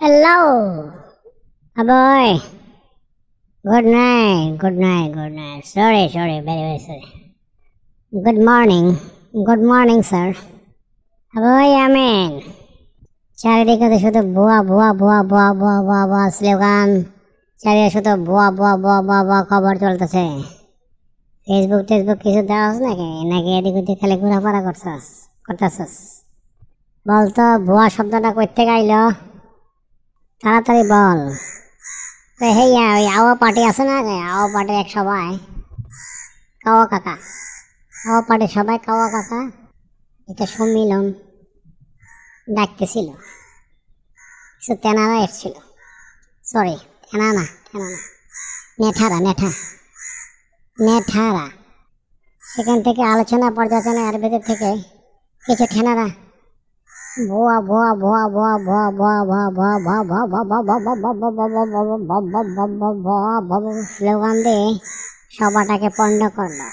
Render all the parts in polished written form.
Hello, boy. Good night, good night, good night. Sorry, very, very sorry. Good morning, sir. Boy, amen. চারিদিকে তো শুধু ভুয়া ভুয়া ভুয়া ভুয়া ভুয়া ভুয়া ভুয়া স্লোগান, চারিদিকে শুধু ভুয়া ভুয়া ভুয়া ভুয়া ভুয়া খবর চলতেছে। ফেসবুক টেসবুক কিছু দেওয়াস নাকি এদিক ওদিক খালি ঘোরাফেরা করতেছস? বলতো ভুয়া শব্দটা কই থেকে আইলো? তাড়াতাড়ি বল। হেইয়া ওই আওয়া পার্টি আছে না, আওয়া পার্টির এক সবাই কাওয়া কাকা, আওয়া পার্টির সবাই কাওয়া কাকা এটা সম্মিলন ডাকতেছিল। কিছু তেনারা এসছিল, সরি তেনা না নেঠারা। সেখান থেকে আলোচনা পর্যালোচনা এর ভেতর থেকে কিছু ঠেনারা ভুয়া ভুয়া ভুয়া ভুয়া ভুয়া ভুয়া ভুয়া ভুয়া ভুয়া ভুয়া স্লোগান দিয়ে সভাটাকে পণ্ড করলো।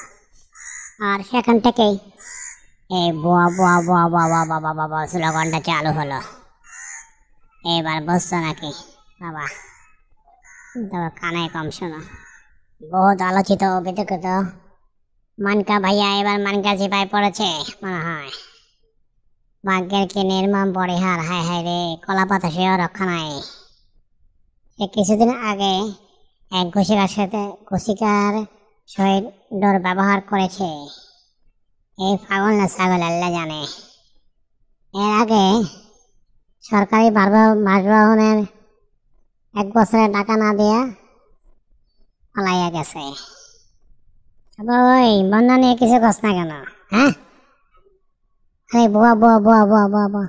আর সেখান থেকেই এই ভুয়া ভুয়া ভুয়া ভুয়া ভুয়া ভুয়া স্লোগানটা চালু হলো। এবার বুঝছো নাকি বাবা? তবে কানে কম শোনো। বহুত আলোচিত বিতর্কিত মানকা ভাইয়া এবার মানকা চিপায় পড়েছে মনে হয়। ভাগ্যের কি নির্মম পরিহার, হায় হায় রে, কলা পাতা সেও রক্ষা নাই। সে কিছুদিন আগে এক ঘুষিকার সহিত ডোর ব্যবহার করেছে। এই পাগল না ছাগল আল্লাহ জানে। এর আগে সরকারি বাসভবনের 1 বছরের টাকা না দিয়া পালাইয়া গেছে। ওই বন্যা নিয়ে কিছু কস না কেন? হ্যাঁ, আরে বুয়া বুয়া বুয়া বুয়া বুয়া বুয়া